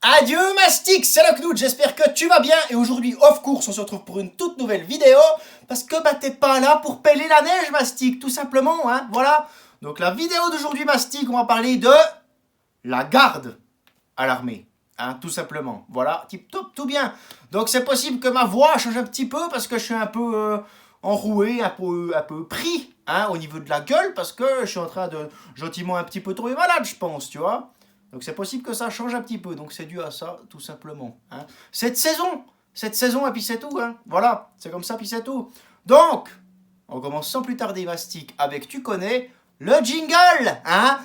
Adieu Mastic, c'est le Knut, j'espère que tu vas bien et aujourd'hui, of course, on se retrouve pour une toute nouvelle vidéo parce que t'es pas là pour peler la neige Mastic, tout simplement, hein, voilà. Donc la vidéo d'aujourd'hui Mastic, on va parler de la garde à l'armée, hein, tout simplement, voilà, tip top, tout bien. Donc c'est possible que ma voix change un petit peu parce que je suis un peu enroué, un peu pris, hein, au niveau de la gueule parce que je suis en train de gentiment un petit peu tomber malade, je pense, tu vois. Donc c'est possible que ça change un petit peu, donc c'est dû à ça, tout simplement. Hein. Cette saison, et puis c'est tout, hein. Voilà, c'est comme ça, puis c'est tout. Donc, on commence sans plus tarder, Mastic, avec, tu connais, le jingle, hein.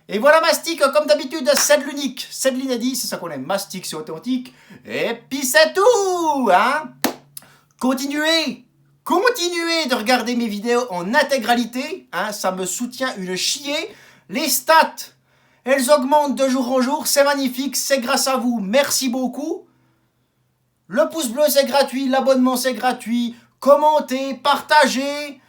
Et voilà Mastic, comme d'habitude, c'est de l'unique, c'est de l'inédit, c'est ça qu'on aime. Mastic, c'est authentique, et puis c'est tout, hein. Continuez de regarder mes vidéos en intégralité, hein, ça me soutient une chier. Les stats, elles augmentent de jour en jour, c'est magnifique, c'est grâce à vous, merci beaucoup. Le pouce bleu c'est gratuit, l'abonnement c'est gratuit, commentez, partagez.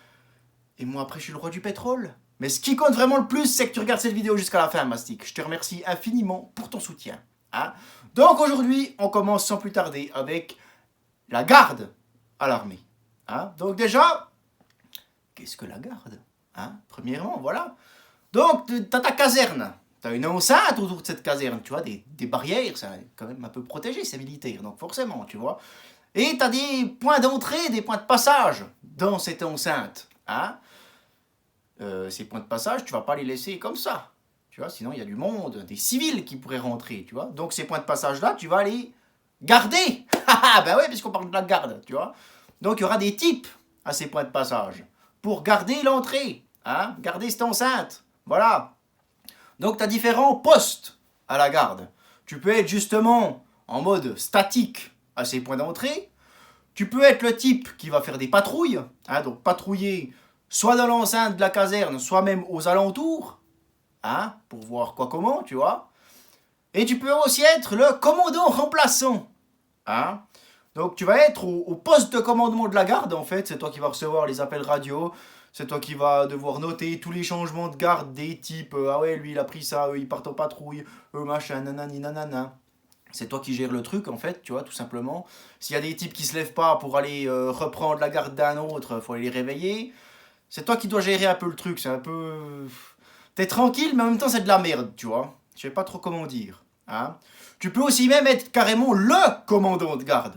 Et moi après je suis le roi du pétrole. Mais ce qui compte vraiment le plus, c'est que tu regardes cette vidéo jusqu'à la fin, Mastic. Je te remercie infiniment pour ton soutien. Hein. Donc aujourd'hui, on commence sans plus tarder avec la garde à l'armée. Hein. Donc déjà, qu'est-ce que la garde, hein. Premièrement, voilà. Donc, tu as ta caserne. Tu as une enceinte autour de cette caserne, tu vois, des barrières, c'est quand même un peu protégé, c'est militaire, donc forcément, tu vois. Et tu as des points d'entrée, des points de passage dans cette enceinte. Hein. Ces points de passage, tu vas pas les laisser comme ça. Tu vois, sinon il y a du monde, des civils qui pourraient rentrer, tu vois. Donc ces points de passage-là, tu vas les garder. Ben oui, puisqu'on parle de la garde, tu vois. Donc il y aura des types à ces points de passage pour garder l'entrée, hein, garder cette enceinte. Voilà. Donc tu as différents postes à la garde. Tu peux être justement en mode statique à ces points d'entrée. Tu peux être le type qui va faire des patrouilles, hein, donc patrouiller soit dans l'enceinte de la caserne, soit même aux alentours, hein, pour voir quoi comment, tu vois. Et tu peux aussi être le commandant remplaçant. Hein. Donc tu vas être au poste de commandement de la garde en fait, c'est toi qui vas recevoir les appels radio, c'est toi qui vas devoir noter tous les changements de garde des types, ah ouais lui il a pris ça, eux ils partent en patrouille, eux machin, nanani nanana. C'est toi qui gères le truc en fait, tu vois, tout simplement. S'il y a des types qui se lèvent pas pour aller reprendre la garde d'un autre, faut aller les réveiller. C'est toi qui dois gérer un peu le truc, c'est un peu... T'es tranquille mais en même temps c'est de la merde, tu vois. Je sais pas trop comment dire. Hein. Tu peux aussi même être carrément le commandant de garde.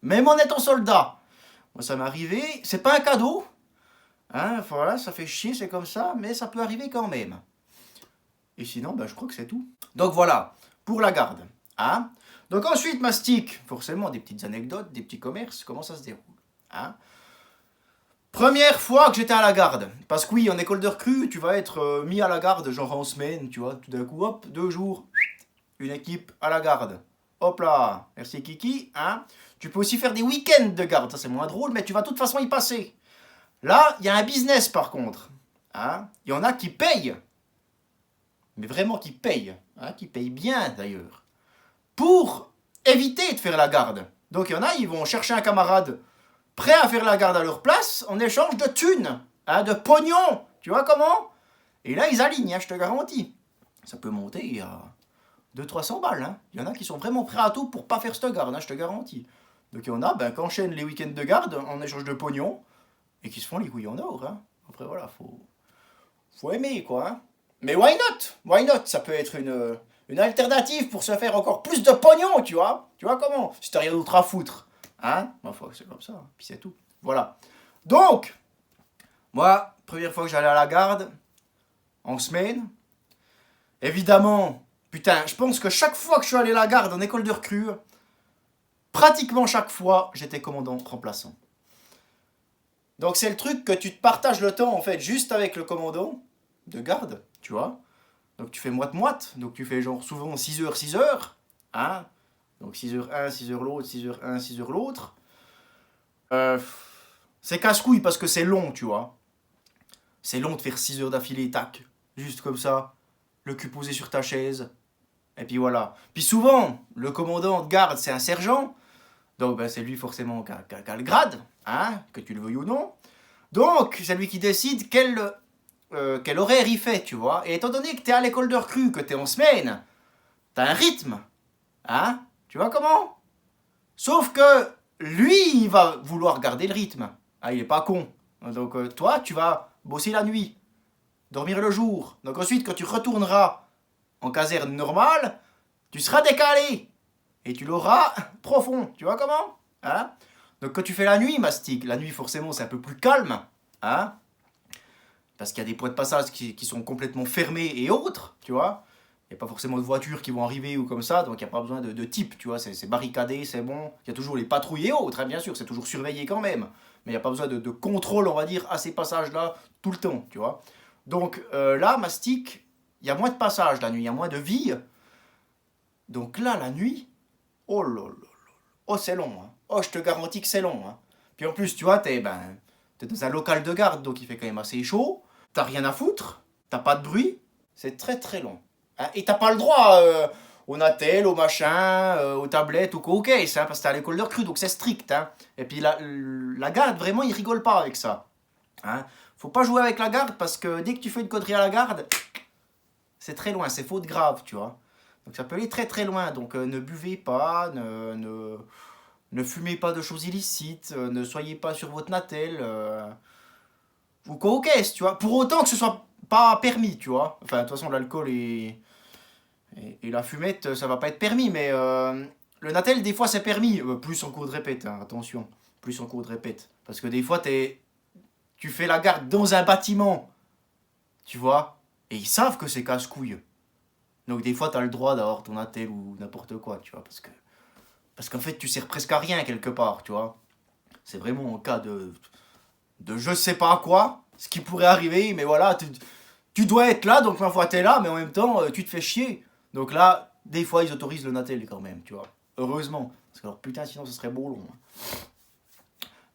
Même en étant soldat. Moi, ça m'est arrivé. C'est pas un cadeau. Hein, voilà, ça fait chier, c'est comme ça. Mais ça peut arriver quand même. Et sinon, ben, je crois que c'est tout. Donc voilà, pour la garde. Hein. Donc ensuite, Mastic. Forcément, des petites anecdotes, des petits commerces. Comment ça se déroule. Hein. Première fois que j'étais à la garde. Parce que oui, en école de recrue, tu vas être mis à la garde, genre en semaine, tu vois. Tout d'un coup, hop, 2 jours. Une équipe à la garde. Hop là, merci Kiki. Hein. Tu peux aussi faire des week-ends de garde, ça c'est moins drôle, mais tu vas de toute façon y passer. Là, il y a un business par contre. Hein. Il y en a qui payent, mais vraiment qui payent, hein, qui payent bien d'ailleurs, pour éviter de faire la garde. Donc il y en a, ils vont chercher un camarade prêt à faire la garde à leur place en échange de thunes, hein, de pognon. Tu vois comment. Et là, ils alignent, hein, je te garantis. Ça peut monter à 200-300 balles. Hein. Il y en a qui sont vraiment prêts à tout pour pas faire cette garde, hein, je te garantis. Donc il y en a ben, qui enchaînent les week-ends de garde en échange de pognon et qui se font les couilles en or. Hein. Après voilà, faut aimer quoi. Hein. Mais why not? Why not? Ça peut être une alternative pour se faire encore plus de pognon, tu vois. Tu vois comment? Si t'as rien d'autre à foutre. Hein? Enfin, c'est comme ça, hein. Puis c'est tout. Voilà. Donc, moi, première fois que j'allais à la garde, en semaine, évidemment, putain, je pense que chaque fois que je suis allé à la garde en école de recrue, pratiquement chaque fois, j'étais commandant remplaçant. Donc c'est le truc que tu te partages le temps en fait juste avec le commandant de garde, tu vois. Donc tu fais moite-moite, donc tu fais genre souvent 6 heures, 6 heures. Hein. Donc 6 heures un, 6 heures l'autre, 6 heures un, 6 heures l'autre. C'est casse-couille parce que c'est long, tu vois. C'est long de faire 6 heures d'affilée, tac. Juste comme ça, le cul posé sur ta chaise. Et puis voilà. Puis souvent, le commandant de garde, c'est un sergent. Donc ben, c'est lui forcément qui a le grade, hein, que tu le veuilles ou non. Donc, c'est lui qui décide quel horaire il fait, tu vois. Et étant donné que tu es à l'école de recrue, que tu es en semaine, tu as un rythme. Hein? Tu vois comment? Sauf que lui, il va vouloir garder le rythme. Ah, il est pas con. Donc, toi, tu vas bosser la nuit, dormir le jour. Donc, ensuite, quand tu retourneras en caserne normale, tu seras décalé. Et tu l'auras profond. Tu vois comment? Hein? Donc, quand tu fais la nuit, Mastic, la nuit, forcément, c'est un peu plus calme. Hein? Parce qu'il y a des points de passage qui sont complètement fermés et autres, tu vois. Il n'y a pas forcément de voitures qui vont arriver ou comme ça, donc il n'y a pas besoin de type, tu vois. C'est barricadé, c'est bon. Il y a toujours les patrouilles et autres, hein, bien sûr, c'est toujours surveillé quand même. Mais il n'y a pas besoin de contrôle, on va dire, à ces passages-là tout le temps, tu vois. Donc là, Mastic, il y a moins de passages la nuit, il y a moins de vie. Donc là, la nuit, oh là là là, oh c'est long, hein. Oh, je te garantis que c'est long, hein. Puis en plus, tu vois, t'es dans un local de garde, donc il fait quand même assez chaud. T'as rien à foutre, t'as pas de bruit, c'est très très long. Hein, et t'as pas le droit au Natel, au machin, aux tablettes, au case, hein, parce que t'es à l'école de recrue, donc c'est strict. Hein. Et puis la garde, vraiment, ils rigolent pas avec ça. Hein. Faut pas jouer avec la garde, parce que dès que tu fais une connerie à la garde, c'est très loin, c'est faute grave, tu vois. Donc ça peut aller très très loin, donc ne buvez pas, ne fumez pas de choses illicites, ne soyez pas sur votre Natel, ou cocaisse, tu vois. Pour autant que ce soit pas permis, tu vois. Enfin, de toute façon, l'alcool et la fumette, ça va pas être permis, mais le Natel, des fois, c'est permis. Plus en cours de répète, hein, attention. Plus en cours de répète. Parce que des fois, tu fais la garde dans un bâtiment, tu vois, et ils savent que c'est casse-couille. Donc des fois, t'as le droit d'avoir ton Natel ou n'importe quoi, tu vois, parce qu'en fait, tu sers presque à rien quelque part, tu vois. C'est vraiment en cas de je sais pas quoi, ce qui pourrait arriver, mais voilà, tu dois être là, donc ma foi t'es là, mais en même temps, tu te fais chier. Donc là, des fois, ils autorisent le Natel quand même, tu vois. Heureusement, parce que alors putain, sinon ce serait beau long.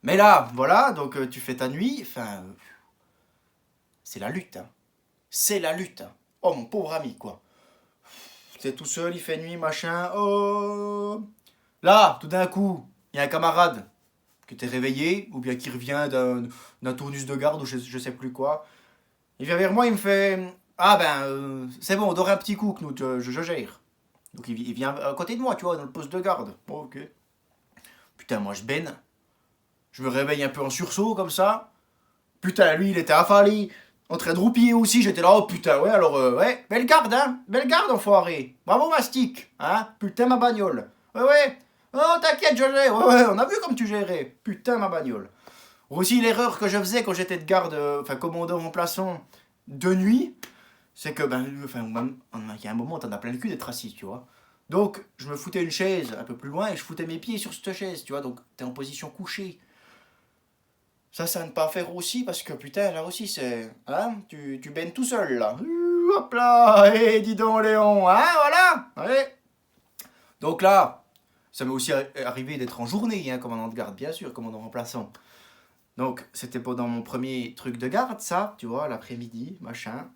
Mais là, voilà, donc tu fais ta nuit, enfin, c'est la lutte, hein. C'est la lutte, hein. Oh mon pauvre ami, quoi. C'est tout seul, il fait nuit, machin, oh. Là, tout d'un coup, il y a un camarade qui était réveillé, ou bien qui revient d'un tournus de garde, ou je sais plus quoi. Il vient vers moi, il me fait ah ben, c'est bon, on dort un petit coup, Knut, je gère. Donc il vient à côté de moi, tu vois, dans le poste de garde. Bon, ok. Putain, moi je baigne. Je me réveille un peu en sursaut, comme ça. Putain, lui, il était affalé, en train de roupiller aussi. J'étais là, oh putain, ouais, alors, ouais, belle garde, hein. Belle garde, enfoiré. Bravo, Mastic, hein. Putain, ma bagnole. Ouais, ouais. Oh, t'inquiète, je gère. Ouais, ouais, on a vu comme tu gérais. Putain, ma bagnole. Aussi, l'erreur que je faisais quand j'étais de garde, enfin, commandant remplaçant de nuit, c'est que, enfin, il y a un moment, t'en as plein le cul d'être assis, tu vois. Donc, je me foutais une chaise un peu plus loin et je foutais mes pieds sur cette chaise, tu vois. Donc, t'es en position couchée. Ça à ne pas faire aussi parce que, putain, là aussi, c'est. Hein, tu baignes tout seul, là. Hop là, hé, dis donc, Léon, hein, voilà. Allez. Donc là, ça m'est aussi arrivé d'être en journée, hein, commandant de garde, bien sûr, commandant remplaçant. Donc, c'était pendant mon premier truc de garde, ça, tu vois, l'après-midi, machin.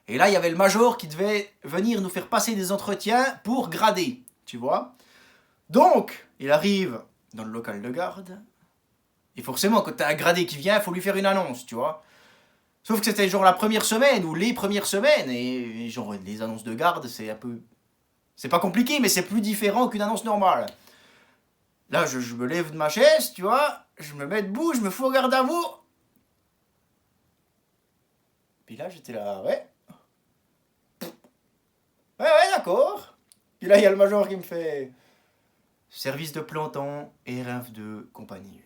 Et là, il y avait le major qui devait venir nous faire passer des entretiens pour grader, tu vois. Donc, il arrive dans le local de garde. Et forcément, quand t'as un gradé qui vient, il faut lui faire une annonce, tu vois. Sauf que c'était genre la première semaine ou les premières semaines. Et genre, les annonces de garde, c'est un peu. C'est pas compliqué, mais c'est plus différent qu'une annonce normale. Là, je me lève de ma chaise, tu vois. Je me mets debout, je me fous au garde à vous. Puis là, j'étais là, ouais. Ouais, d'accord. Puis là, il y a le major qui me fait service de planton, RF2, compagnie 1.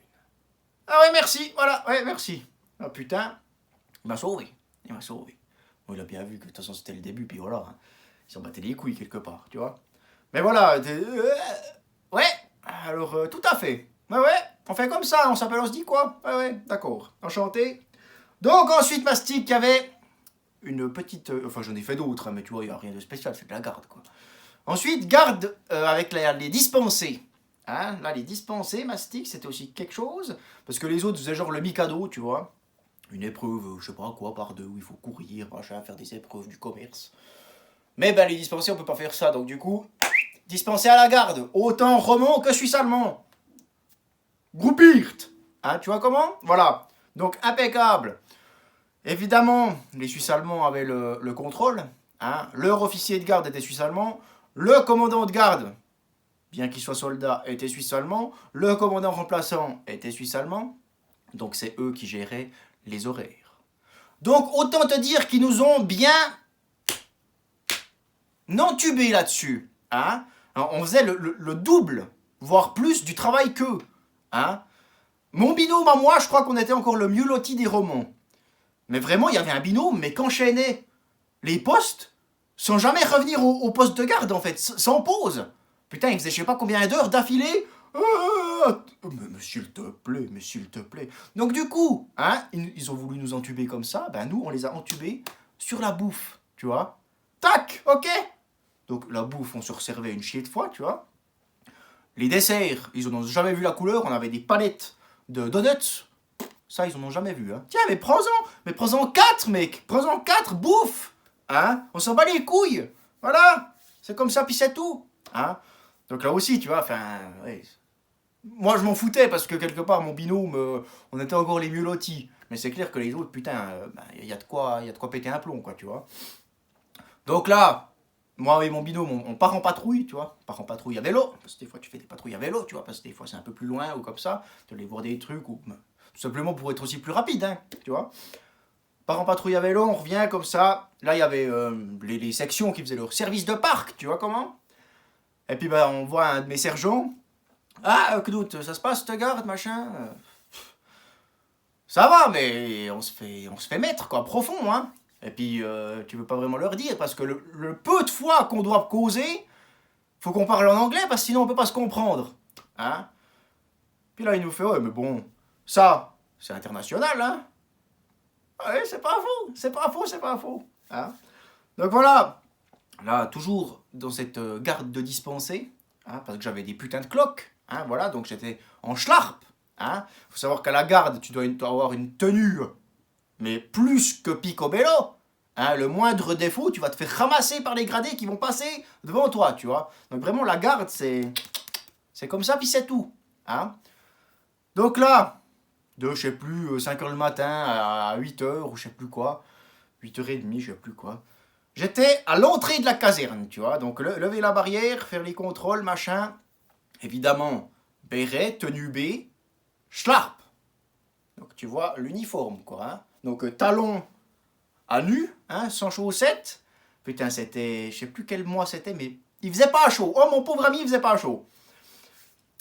Ah ouais, merci, voilà, ouais, merci. Ah putain, il m'a sauvé, il m'a sauvé. Bon, il a bien vu que de toute façon c'était le début, puis voilà, hein. Ils s'en battaient les couilles quelque part, tu vois. Mais voilà, ouais, alors tout à fait. Ouais, on fait comme ça, on s'appelle, on se dit quoi. Ouais, d'accord, enchanté. Donc ensuite, Mastic, il y avait une petite. Enfin, j'en ai fait d'autres, hein, mais tu vois, il n'y a rien de spécial, c'est de la garde, quoi. Ensuite, garde avec les dispensés. Hein, là, les dispensés, Mastic, c'était aussi quelque chose. Parce que les autres faisaient genre le Mikado, tu vois. Une épreuve, je sais pas quoi, par deux, où il faut courir, machin, faire des épreuves du commerce. Mais ben, les dispensés, on peut pas faire ça. Donc, du coup, dispensés à la garde. Autant roman que suisse allemand. Groupirt. Hein, tu vois comment? Voilà. Donc impeccable. Évidemment, les Suisses allemands avaient le contrôle. Hein. Leur officier de garde était suisse-allemand. Le commandant de garde, bien qu'il soit soldat, était suisse-allemand. Le commandant remplaçant était suisse-allemand. Donc c'est eux qui géraient les horaires. Donc autant te dire qu'ils nous ont bien entubés là-dessus. Hein. On faisait le double, voire plus du travail qu'eux. Hein. Mon binôme à moi, je crois qu'on était encore le mieux loti des romans. Mais vraiment, il y avait un binôme, mais qu'enchaînait les postes sans jamais revenir au poste de garde, en fait, sans pause. Putain, il faisait je sais pas combien d'heures d'affilée. Mais s'il te plaît. Donc du coup, hein, ils ont voulu nous entuber comme ça, ben nous, on les a entubés sur la bouffe, tu vois. Tac, ok. Donc la bouffe, on se resservait une chier de fois, tu vois. Les desserts, ils n'ont jamais vu la couleur, on avait des palettes de donuts. Ça, ils en ont jamais vu. Hein. Tiens, mais prends-en 4, mec. Prends-en 4, bouffe. Hein. On s'en bat les couilles. Voilà. C'est comme ça, puis c'est tout. Hein. Donc là aussi, tu vois, enfin... Ouais. Moi, je m'en foutais parce que quelque part, mon binôme, on était encore les mieux lotis. Mais c'est clair que les autres, putain, y a de quoi péter un plomb, quoi, tu vois. Donc là, moi et mon binôme, on part en patrouille, tu vois. On part en patrouille à vélo. Parce que des fois, tu fais des patrouilles à vélo, tu vois. Parce que des fois, c'est un peu plus loin ou comme ça. Tu vas aller voir des trucs ou... Tout simplement pour être aussi plus rapide, hein, tu vois. Part en patrouille à vélo, on revient comme ça. Là, il y avait les sections qui faisaient leur service de parc, tu vois comment. Et puis, ben, on voit un de mes sergents. Ah, Knut, ça se passe, te garde, machin. Ça va, mais on se fait mettre, quoi, profond, hein. Et puis, tu veux pas vraiment leur dire, parce que le peu de fois qu'on doit causer, faut qu'on parle en anglais, parce que sinon on peut pas se comprendre, hein. Puis là, il nous fait, ouais, mais bon... Ça, c'est international, hein. Ouais, c'est pas faux. Hein. Donc voilà, là, toujours dans cette garde de dispensée, hein, parce que j'avais des putains de cloques, hein, voilà, donc j'étais en schlarp. Hein. Faut savoir qu'à la garde, tu dois avoir une tenue, mais plus que picobello. Hein, le moindre défaut, tu vas te faire ramasser par les gradés qui vont passer devant toi, tu vois. Donc vraiment, la garde, c'est comme ça, puis c'est tout. Hein. Donc là... de, je sais plus, 5h le matin à 8h ou je sais plus quoi, 8h30, je sais plus quoi. J'étais à l'entrée de la caserne, tu vois, donc lever la barrière, faire les contrôles, machin. Évidemment, béret, tenue B, schlarp. Donc tu vois l'uniforme, quoi. Hein. Donc talons à nu, hein, sans chaussettes. Putain, c'était, je sais plus quel mois c'était, mais il faisait pas chaud. Oh, mon pauvre ami, il faisait pas chaud.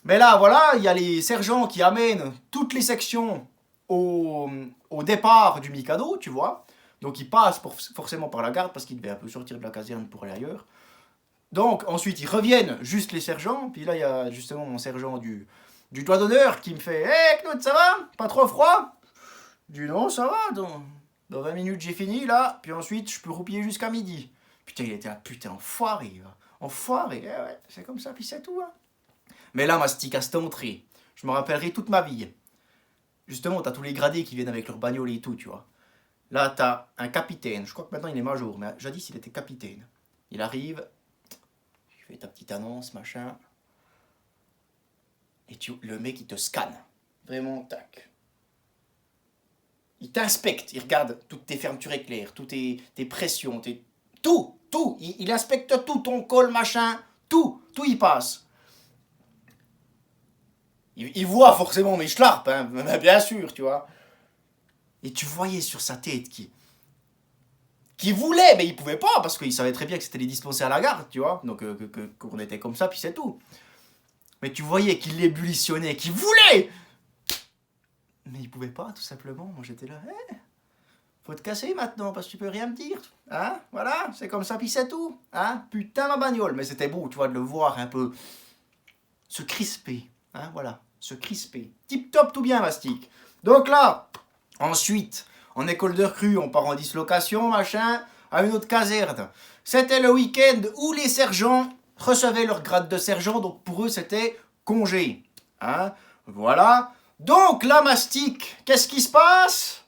Mais là, voilà, il y a les sergents qui amènent toutes les sections au départ du Mikado, tu vois. Donc ils passent forcément par la garde parce qu'ils devaient un peu sortir de la caserne pour aller ailleurs. Donc ensuite ils reviennent, juste les sergents. Puis là, il y a justement mon sergent du doigt d'honneur qui me fait « Hé Knut, ça va? Pas trop froid ?» Je dis « Non, ça va, dans 20 minutes j'ai fini là. Puis ensuite je peux roupiller jusqu'à midi. » Putain, il était là, putain, enfoiré. Enfoiré, ouais, c'est comme ça, puis c'est tout, hein. Mais là, mastic, à cette entrée, je me rappellerai toute ma vie. Justement, t'as tous les gradés qui viennent avec leur bagnole et tout, tu vois. Là, t'as un capitaine. Je crois que maintenant il est major, mais jadis il était capitaine. Il arrive, tu fais ta petite annonce, machin. Et le mec, il te scanne. Vraiment, tac. Il t'inspecte. Il regarde toutes tes fermetures éclairs, toutes tes pressions, tout. Il inspecte tout, ton col, machin. Tout il passe. Il voit forcément mes schlarps, hein, bien sûr, tu vois. Et tu voyais sur sa tête qui voulait, mais il pouvait pas, parce qu'il savait très bien que c'était les dispensés à la garde, tu vois. Donc qu'on était comme ça, puis c'est tout. Mais tu voyais qu'il ébullitionait, qu'il voulait. Mais il pouvait pas, tout simplement. Moi j'étais là, faut te casser maintenant, parce que tu peux rien me dire. Hein, voilà, c'est comme ça, puis c'est tout. Hein, putain ma bagnole. Mais c'était beau, tu vois, de le voir un peu se crisper. Hein, voilà, se crisper. Tip top, tout bien, mastic. Donc là, ensuite, en école de recrue, on part en dislocation, machin, à une autre caserne. C'était le week-end où les sergents recevaient leur grade de sergent, donc pour eux, c'était congé. Hein, voilà. Donc là, mastic, qu'est-ce qui se passe?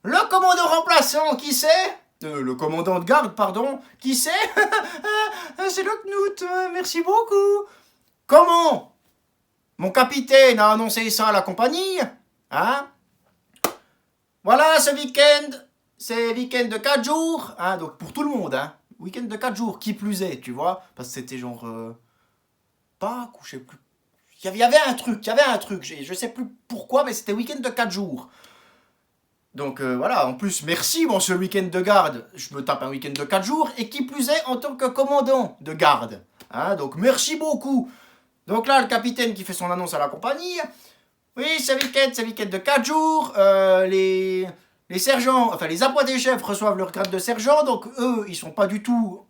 Le commandant remplaçant, qui c'est? Le commandant de garde, pardon, qui c'est? C'est le Knut, merci beaucoup. Comment? Mon capitaine a annoncé ça à la compagnie, hein? Voilà, ce week-end, c'est week-end de 4 jours, hein, donc pour tout le monde, hein. Week-end de 4 jours, qui plus est, tu vois, parce que c'était genre Pâques ou je sais plus. Il y avait un truc, je sais plus pourquoi, mais c'était week-end de 4 jours. Donc voilà, en plus, merci, bon, ce week-end de garde, je me tape un week-end de 4 jours, et qui plus est, en tant que commandant de garde. Hein, donc merci beaucoup. Donc là, le capitaine qui fait son annonce à la compagnie, oui, c'est week-end de 4 jours, les sergents, enfin les appointés chefs reçoivent leur grade de sergent, donc eux, ils sont pas du tout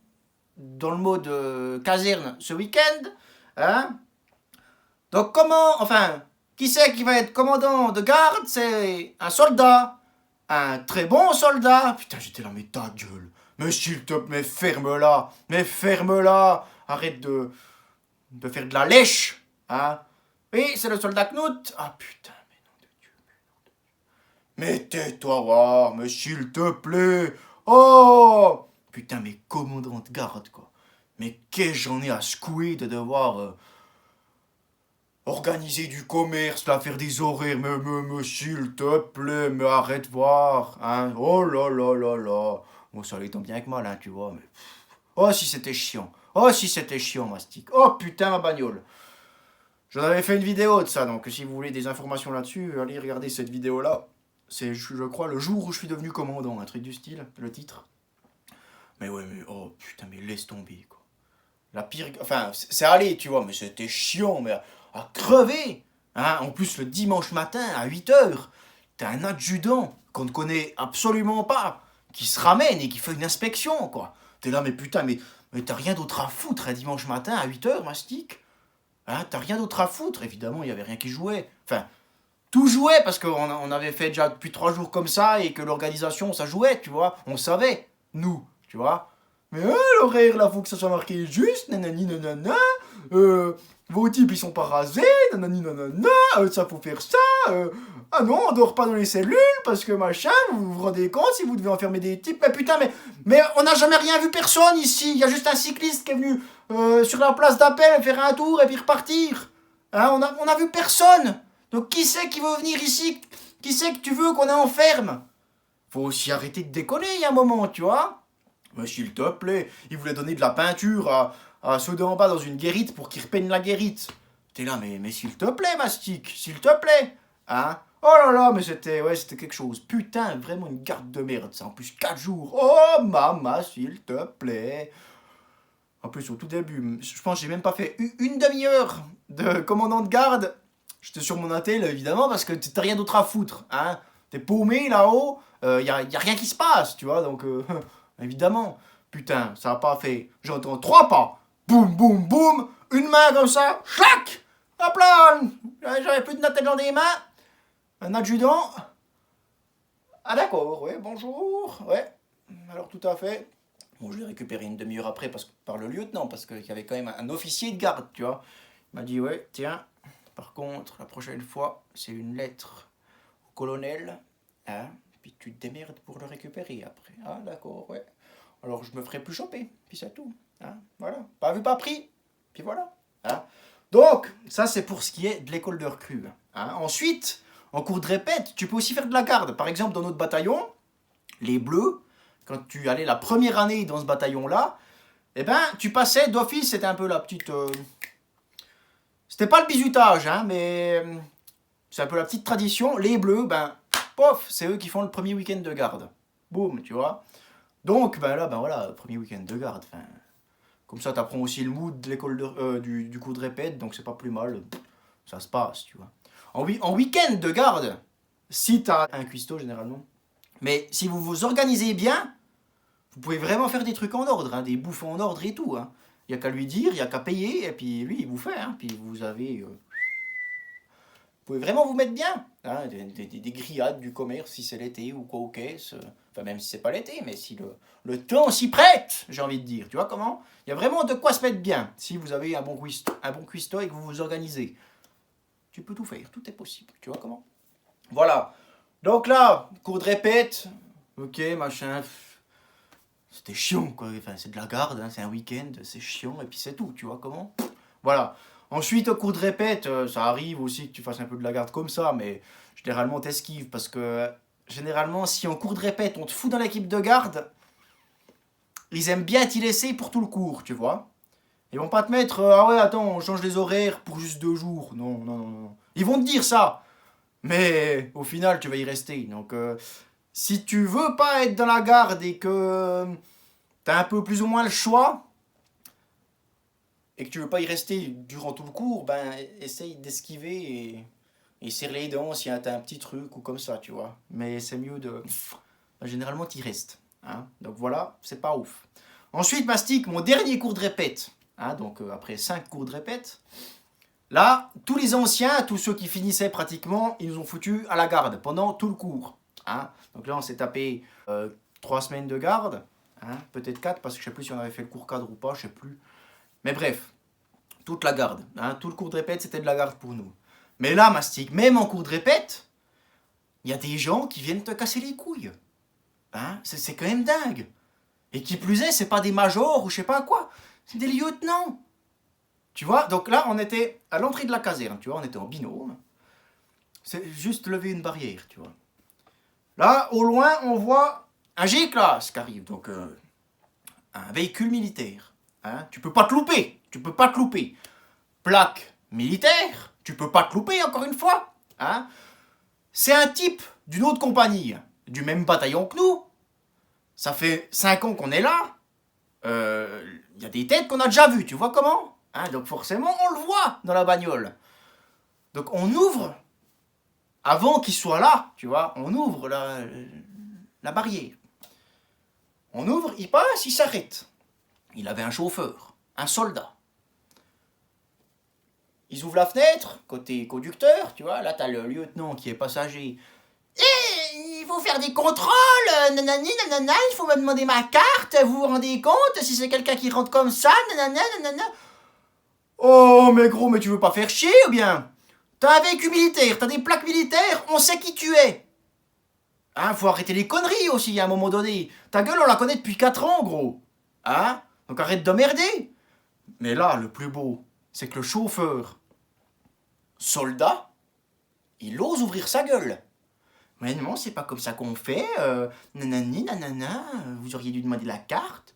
dans le mode caserne ce week-end. Hein. Donc comment, enfin, qui c'est qui va être commandant de garde? C'est un soldat. Un très bon soldat. Putain, j'étais là, mais ta gueule. Mais s'il te plaît, mais ferme-la. Arrête de faire de la lèche. Hein. Oui, c'est le soldat Knut. Ah putain, mais non de Dieu. Mais tais-toi, voir, mais s'il te plaît. Oh putain, mais commandant de garde, quoi. Mais qu'est-ce que j'en ai à secouer de devoir organiser du commerce, là, faire des horaires, mais s'il te plaît, mais arrête voir, hein. Oh là là là là. Bon, ça allait tant bien que mal, hein, tu vois, mais... Oh, si c'était chiant. Oh, si c'était chiant, Mastic. Oh, putain, ma bagnole. J'en avais fait une vidéo de ça, donc si vous voulez des informations là-dessus, allez regarder cette vidéo-là. C'est, je crois, le jour où je suis devenu commandant, un truc du style, le titre. Mais ouais, mais oh, putain, mais laisse tomber, quoi. La pire... Enfin, c'est allé, tu vois, mais c'était chiant, mais à crever. Hein. En plus, le dimanche matin, à 8 h, t'as un adjudant qu'on ne connaît absolument pas, qui se ramène et qui fait une inspection, quoi. T'es là, mais putain, mais t'as rien d'autre à foutre un dimanche matin à 8 h, Mastic. Hein, t'as rien d'autre à foutre. Évidemment, il n'y avait rien qui jouait. Enfin, tout jouait parce qu'on avait fait déjà depuis 3 jours comme ça et que l'organisation, ça jouait, tu vois. On savait, nous, tu vois. Mais l'horaire, là, faut que ça soit marqué juste, nanani nanana. Vos types, ils sont pas rasés, nanani nanana. Ça, faut faire ça. Ah non, on dort pas dans les cellules parce que machin, vous vous rendez compte si vous devez enfermer des types. Mais putain, mais on n'a jamais rien vu personne ici. Il y a juste un cycliste qui est venu sur la place d'appel faire un tour et puis repartir. Hein, on a vu personne. Donc qui c'est qui veut venir ici? Qui c'est que tu veux qu'on enferme? Faut aussi arrêter de déconner, il y a un moment, tu vois. Mais s'il te plaît, il voulait donner de la peinture à ceux d'en bas dans une guérite pour qu'ils repeignent la guérite. T'es là, mais s'il te plaît, Mastic, s'il te plaît. Hein? Oh là là, mais c'était quelque chose. Putain, vraiment une garde de merde, ça. En plus, 4 jours. Oh, maman, s'il te plaît. En plus, au tout début, je pense que j'ai même pas fait une demi-heure de commandant de garde. J'étais sur mon attel, évidemment, parce que t'as rien d'autre à foutre. Hein? T'es paumé là-haut, y a rien qui se passe, tu vois, donc... évidemment. Putain, ça a pas fait. J'entends 3 pas. Boum, boum, boum. Une main comme ça. Chlac. Hop là. J'avais plus de nattel dans les mains. Un adjudant. Ah d'accord, ouais, bonjour. Ouais. Alors tout à fait. Bon, je l'ai récupéré une demi-heure après par le lieutenant, parce qu'il y avait quand même un officier de garde, tu vois. Il m'a dit, ouais, tiens, par contre, la prochaine fois, c'est une lettre au colonel. Hein, puis tu te démerdes pour le récupérer après. Ah d'accord, ouais. Alors je me ferai plus choper, puis c'est tout. Hein, voilà. Pas vu, pas pris. Puis voilà. Hein. Donc, ça c'est pour ce qui est de l'école de recrue. Hein. Ensuite, en cours de répète, tu peux aussi faire de la garde. Par exemple, dans notre bataillon, les Bleus, quand tu allais la première année dans ce bataillon-là, eh ben, tu passais d'office, c'était un peu la petite... C'était pas le bizutage, hein, mais c'est un peu la petite tradition. Les Bleus, ben, pof, c'est eux qui font le premier week-end de garde. Boum, tu vois. Donc, ben là, ben voilà, premier week-end de garde. Enfin, comme ça, t'apprends aussi le mood de l'école du cours de répète, donc c'est pas plus mal. Ça se passe, tu vois. En week-end de garde, si t'as un cuistot généralement, mais si vous vous organisez bien, vous pouvez vraiment faire des trucs en ordre, hein, des bouffes en ordre et tout. Hein. Il n'y a qu'à lui dire, il n'y a qu'à payer, et puis lui, il vous fait. Hein, puis vous avez... vous pouvez vraiment vous mettre bien. Hein, des grillades du commerce, si c'est l'été ou quoi aux caisses. Enfin, même si c'est pas l'été, mais si le temps s'y prête, j'ai envie de dire. Tu vois comment? Il y a vraiment de quoi se mettre bien, si vous avez un bon cuistot et que vous vous organisez. Tu peux tout faire, tout est possible. Tu vois comment? Voilà. Donc là, cours de répète, ok, machin... C'était chiant, quoi. Enfin, c'est de la garde, hein, c'est un week-end, c'est chiant, et puis c'est tout, tu vois comment? Voilà. Ensuite, au cours de répète, ça arrive aussi que tu fasses un peu de la garde comme ça, mais généralement, t'esquives parce que généralement, si en cours de répète, on te fout dans l'équipe de garde, ils aiment bien t'y laisser pour tout le cours, tu vois. Ils vont pas te mettre, ah ouais, attends, on change les horaires pour juste 2 jours. Non, non, non, non. Ils vont te dire ça. Mais au final, tu vas y rester. Donc, si tu veux pas être dans la garde et que t'as un peu plus ou moins le choix, et que tu veux pas y rester durant tout le cours, ben, essaye d'esquiver et serre les dents si t'as un petit truc ou comme ça, tu vois. Mais c'est mieux de... Généralement, t'y restes. Hein. Donc voilà, c'est pas ouf. Ensuite, mastic, mon dernier cours de répète. Hein, donc après 5 cours de répète. Là, tous les anciens, tous ceux qui finissaient pratiquement, ils nous ont foutus à la garde pendant tout le cours. Hein. Donc là, on s'est tapé 3 semaines de garde. Hein, peut-être 4, parce que je sais plus si on avait fait le cours cadre ou pas, je sais plus. Mais bref, toute la garde. Hein, tout le cours de répète, c'était de la garde pour nous. Mais là, mastic, même en cours de répète, il y a des gens qui viennent te casser les couilles. Hein, c'est quand même dingue. Et qui plus est, c'est pas des majors ou je sais pas quoi. C'est des lieutenants. Tu vois, donc là, on était à l'entrée de la caserne, tu vois, on était en binôme. C'est juste lever une barrière, tu vois. Là, au loin, on voit un G-Class qui arrive, donc un véhicule militaire. Hein, tu peux pas te louper, tu peux pas te louper. Plaque militaire, tu peux pas te louper, encore une fois. Hein. C'est un type d'une autre compagnie, du même bataillon que nous. Ça fait 5 ans qu'on est là. Y a des têtes qu'on a déjà vues, tu vois comment? Hein, donc forcément, on le voit dans la bagnole. Donc on ouvre, avant qu'il soit là, tu vois, on ouvre la barrière. On ouvre, il passe, il s'arrête. Il avait un chauffeur, un soldat. Ils ouvrent la fenêtre, côté conducteur, tu vois, là t'as le lieutenant qui est passager. Il faut faire des contrôles, nanani, nanana, il faut me demander ma carte, vous vous rendez compte, si c'est quelqu'un qui rentre comme ça, nanana, nanana. Oh, mais gros, mais tu veux pas faire chier ou bien? T'as un véhicule militaire, t'as des plaques militaires, on sait qui tu es. Hein, faut arrêter les conneries aussi à un moment donné. Ta gueule, on la connaît depuis 4 ans, gros. Hein? Donc arrête d'emmerder. Mais là, le plus beau, c'est que le chauffeur, soldat, il ose ouvrir sa gueule. Mais non, c'est pas comme ça qu'on fait. Nanani, nanana, vous auriez dû demander la carte.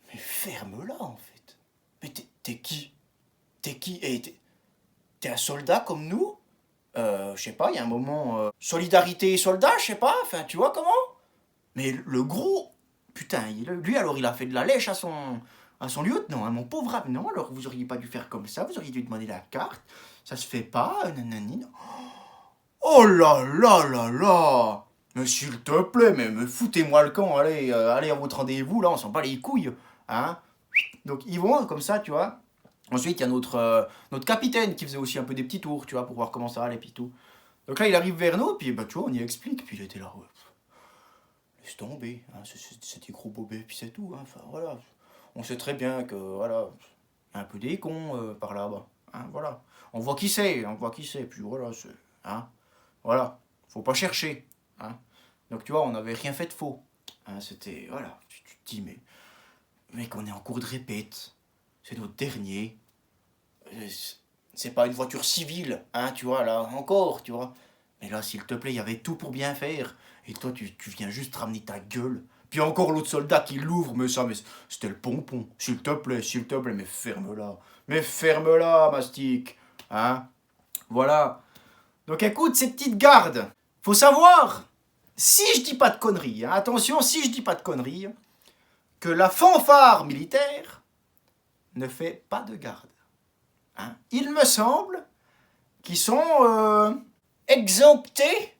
Mais ferme-la, en fait. Mais t'es qui? T'es qui? T'es un soldat comme nous? Je sais pas, il y a un moment... solidarité et soldat, je sais pas, enfin, tu vois comment? Mais le gros... Putain, lui, alors, il a fait de la lèche à son lieutenant, hein, mon pauvre ami. Non, alors, vous auriez pas dû faire comme ça, vous auriez dû demander la carte. Ça se fait pas, nanani, non. Oh là là là là! Mais s'il te plaît, mais foutez-moi le camp, allez, allez à votre rendez-vous, là, on s'en bat les couilles, hein? Donc ils vont comme ça, tu vois. Ensuite, il y a notre capitaine qui faisait aussi un peu des petits tours, tu vois, pour voir comment ça allait, puis tout. Donc là, il arrive vers nous, puis bah, tu vois, on y explique, puis il était là, ouais, laisse tomber, hein, c'est des gros bobets, puis c'est tout, hein, enfin voilà. On sait très bien que, voilà, il y a un peu des cons par là-bas, hein, voilà. On voit qui c'est, puis voilà, c'est, hein. Voilà, faut pas chercher. Hein. Donc tu vois, on n'avait rien fait de faux. Hein, c'était, voilà, tu te dis, mais qu'on est en cours de répète, c'est notre dernier. C'est pas une voiture civile, hein, tu vois, là, encore, tu vois. Mais là, s'il te plaît, il y avait tout pour bien faire. Et toi, tu viens juste ramener ta gueule. Puis encore l'autre soldat qui l'ouvre, mais c'était le pompon. S'il te plaît, mais ferme-la. Mais ferme-la, mastic. Hein. Voilà. Donc écoute, ces petites gardes, faut savoir, si je dis pas de conneries, hein, attention, si je dis pas de conneries, que la fanfare militaire ne fait pas de garde. Hein. Il me semble qu'ils sont exemptés,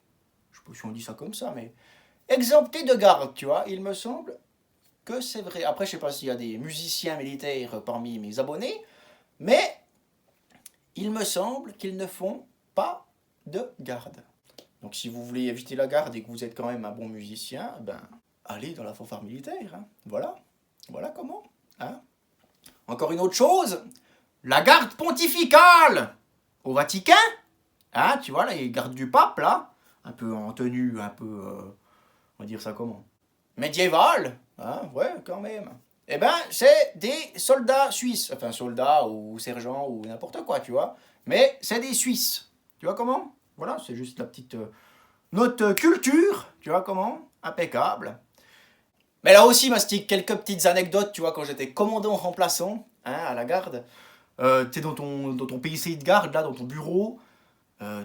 je sais pas si on dit ça comme ça, mais exemptés de garde, tu vois, il me semble que c'est vrai. Après, je sais pas s'il y a des musiciens militaires parmi mes abonnés, mais il me semble qu'ils ne font pas de garde. Donc si vous voulez éviter la garde et que vous êtes quand même un bon musicien, ben allez dans la fanfare militaire. Hein. Voilà. Voilà comment. Hein. Encore une autre chose, la garde pontificale au Vatican. Hein, tu vois, les gardes du pape, là, un peu en tenue, un peu, on va dire ça comment, médiévale, hein, ouais, quand même. Eh ben, c'est des soldats suisses, enfin soldats ou sergents ou n'importe quoi, tu vois. Mais c'est des Suisses. Tu vois comment? Voilà, c'est juste la petite notre culture, tu vois comment? Impeccable. Mais là aussi, Mastic, quelques petites anecdotes, tu vois, quand j'étais commandant remplaçant, hein, à la garde, tu sais, dans ton PIC de garde, là, dans ton bureau,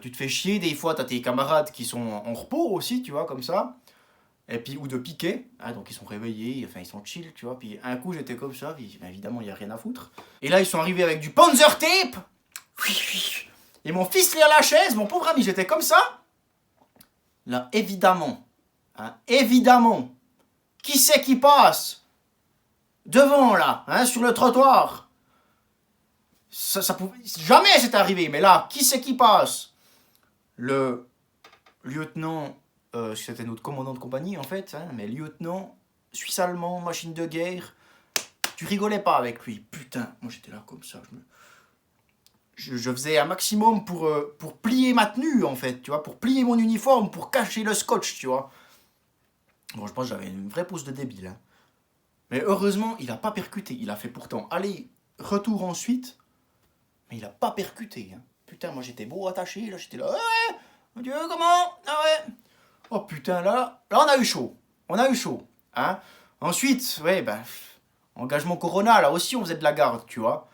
tu te fais chier, des fois, t'as tes camarades qui sont en repos aussi, tu vois, comme ça, et puis, ou de piquer, hein, donc ils sont réveillés, enfin, ils sont chill, tu vois, puis un coup, j'étais comme ça, puis, ben, évidemment, il n'y a rien à foutre. Et là, ils sont arrivés avec du Panzer Tape, ils m'ont ficelé à la chaise, mon pauvre ami, j'étais comme ça. Là, évidemment, hein, évidemment, qui c'est qui passe devant, là, hein, sur le trottoir? Ça pouvait... Jamais c'est arrivé, mais là, qui c'est qui passe? Le lieutenant, c'était notre commandant de compagnie en fait, hein, mais lieutenant, suisse-allemand, machine de guerre, tu rigolais pas avec lui. Putain, moi j'étais là comme ça, je faisais un maximum pour plier ma tenue en fait, tu vois, pour plier mon uniforme, pour cacher le scotch, tu vois. Bon, je pense que j'avais une vraie pose de débile, hein. Mais heureusement, il a pas percuté, il a fait pourtant aller-retour ensuite, mais il a pas percuté, hein. Putain, moi j'étais beau attaché, là j'étais là, ouais, mon Dieu, comment? Ah ouais. Oh putain, là on a eu chaud. On a eu chaud, hein. Ensuite, ouais, ben, engagement Corona, là aussi on faisait de la garde, tu vois.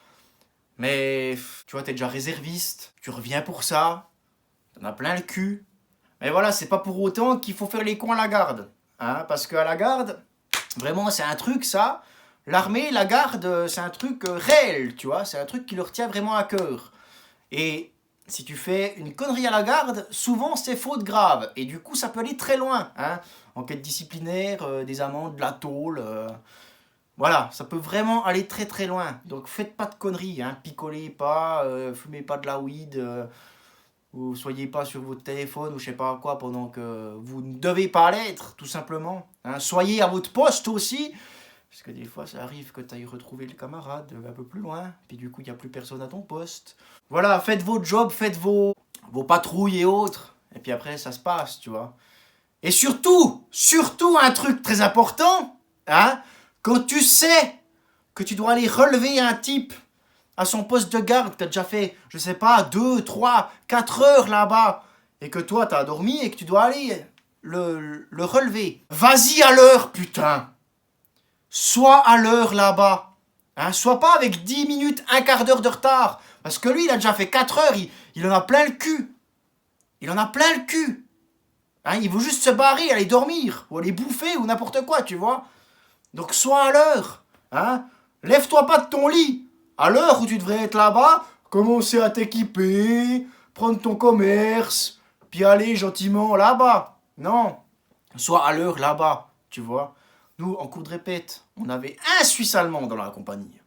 Mais, tu vois, t'es déjà réserviste, tu reviens pour ça, t'en as plein le cul. Mais voilà, c'est pas pour autant qu'il faut faire les cons à la garde, hein, parce qu'à la garde, vraiment, c'est un truc, ça. L'armée, la garde, c'est un truc réel, tu vois. C'est un truc qui leur tient vraiment à cœur. Et si tu fais une connerie à la garde, souvent c'est faute grave. Et du coup, ça peut aller très loin, hein. Enquête disciplinaire, des amendes, de la tôle. Voilà, ça peut vraiment aller très très loin. Donc faites pas de conneries, hein. Picolez pas, fumez pas de la weed. Ou soyez pas sur votre téléphone ou je sais pas quoi pendant que vous ne devez pas l'être, tout simplement, hein. Soyez à votre poste aussi, parce que des fois ça arrive que tu ailles retrouver le camarade un peu plus loin, puis du coup il n'y a plus personne à ton poste. Voilà, faites votre job, faites vos patrouilles et autres, et puis après ça se passe, tu vois. Et surtout, surtout un truc très important, hein, quand tu sais que tu dois aller relever un type à son poste de garde, tu as déjà fait, je sais pas, 2, 3, 4 heures là-bas, et que toi t'as dormi et que tu dois aller le relever. Vas-y à l'heure, putain. Sois à l'heure là-bas. Hein, sois pas avec 10 minutes, un quart d'heure de retard. Parce que lui, il a déjà fait 4 heures, il en a plein le cul. Il en a plein le cul. Hein, il veut juste se barrer, aller dormir, ou aller bouffer, ou n'importe quoi, tu vois. Donc sois à l'heure. Hein. Lève-toi pas de ton lit. À l'heure où tu devrais être là-bas, commencer à t'équiper, prendre ton commerce, puis aller gentiment là-bas. Non. Sois à l'heure là-bas, tu vois. Nous, en cours de répète, on avait un Suisse allemand dans la compagnie.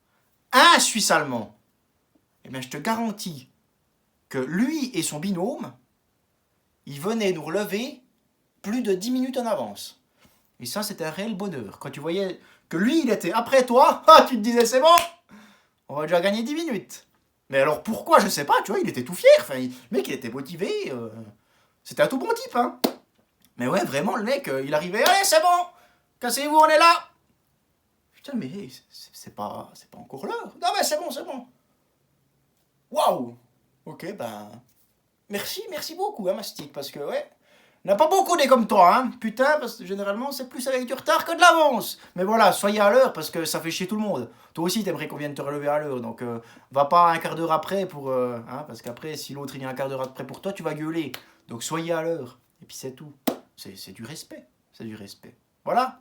Un Suisse allemand. Eh bien, je te garantis que lui et son binôme, ils venaient nous relever plus de 10 minutes en avance. Et ça, c'était un réel bonheur. Quand tu voyais que lui, il était après toi, tu te disais, c'est bon, on va déjà gagner 10 minutes. Mais alors pourquoi, je sais pas, tu vois, il était tout fier. Enfin, le mec, il était motivé. C'était un tout bon type, hein. Mais ouais, vraiment, le mec, il arrivait, allez, c'est bon, cassez-vous, on est là. Putain, mais c'est pas encore l'heure. Non, mais c'est bon, c'est bon. Waouh. Ok, ben, merci beaucoup, hein, Mastic, parce que, ouais, il n'y en a pas beaucoup des comme toi, hein. Putain, parce que généralement, c'est plus avec du retard que de l'avance. Mais voilà, soyez à l'heure, parce que ça fait chier tout le monde. Toi aussi, t'aimerais qu'on vienne te relever à l'heure, donc va pas un quart d'heure après pour... hein, parce qu'après, si l'autre il vient un quart d'heure après pour toi, tu vas gueuler. Donc soyez à l'heure, et puis c'est tout. C'est du respect, c'est du respect. Voilà,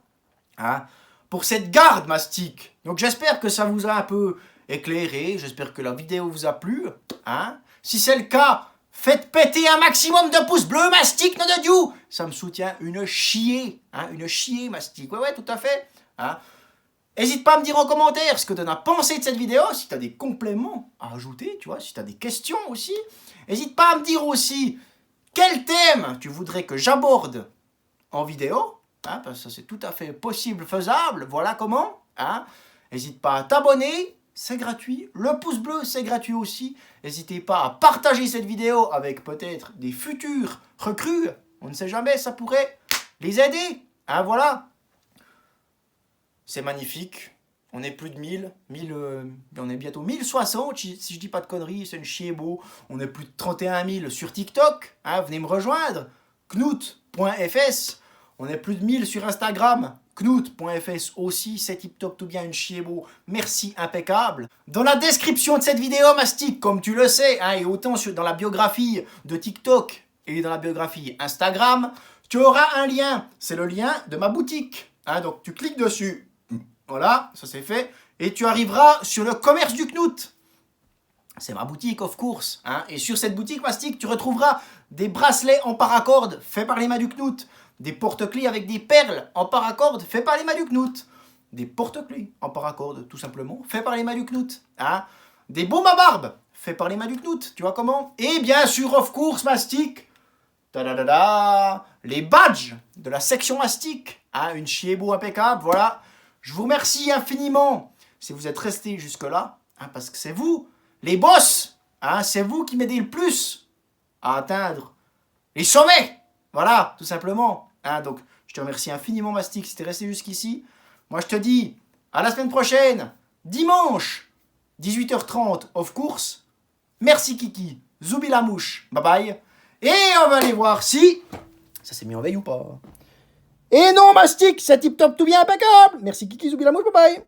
hein. Pour cette garde, Mastic. Donc j'espère que ça vous a un peu éclairé, j'espère que la vidéo vous a plu, hein. Si c'est le cas, faites péter un maximum de pouces bleus, Mastic, nom de Dieu. Ça me soutient une chier, hein, une chier, Mastic. Ouais, tout à fait, hein. N'hésite pas à me dire en commentaire ce que tu en as pensé de cette vidéo, si tu as des compléments à ajouter, tu vois, si tu as des questions aussi. N'hésite pas à me dire aussi quel thème tu voudrais que j'aborde en vidéo, hein, parce que c'est tout à fait possible, faisable, voilà comment. Hein. N'hésite pas à t'abonner, c'est gratuit. Le pouce bleu, c'est gratuit aussi. N'hésitez pas à partager cette vidéo avec peut-être des futurs recrues. On ne sait jamais, ça pourrait les aider. Hein, voilà. C'est magnifique. On est plus de 1000. On est bientôt 1060, si je dis pas de conneries. C'est une chier beau. On est plus de 31 000 sur TikTok. Hein, venez me rejoindre. Knout.fs. On est plus de 1000 sur Instagram. Knout.fs aussi, c'est tip top tout bien, une chiebo. Merci, impeccable. Dans la description de cette vidéo, Mastic, comme tu le sais, hein, et autant dans la biographie de TikTok et dans la biographie Instagram, tu auras un lien. C'est le lien de ma boutique. Hein, donc tu cliques dessus. Voilà, ça c'est fait. Et tu arriveras sur le commerce du Knout. C'est ma boutique, of course. Hein. Et sur cette boutique, Mastic, tu retrouveras des bracelets en paracorde faits par les mains du Knout. Des porte-clés avec des perles en paracorde faits par les mains du Knout. Des porte-clés en paracorde, tout simplement, faits par les mains du Knout. Hein. Des baumes à barbe faits par les mains du Knout. Tu vois comment? Et bien sûr, of course, Mastic, les badges de la section Mastic. Hein. Une chiebo impeccable, voilà. Je vous remercie infiniment si vous êtes restés jusque-là, hein, parce que c'est vous, les boss, hein, c'est vous qui m'aidez le plus à atteindre les sommets. Voilà, tout simplement. Hein, donc, je te remercie infiniment, Mastic, si tu es resté jusqu'ici. Moi, je te dis à la semaine prochaine, dimanche, 18h30, of course. Merci, Kiki. Zoubi la mouche. Bye bye. Et on va aller voir si ça s'est mis en veille ou pas. Et non, Mastic, c'est tip top tout bien impeccable. Merci, Kiki. Zoubi la mouche. Bye bye.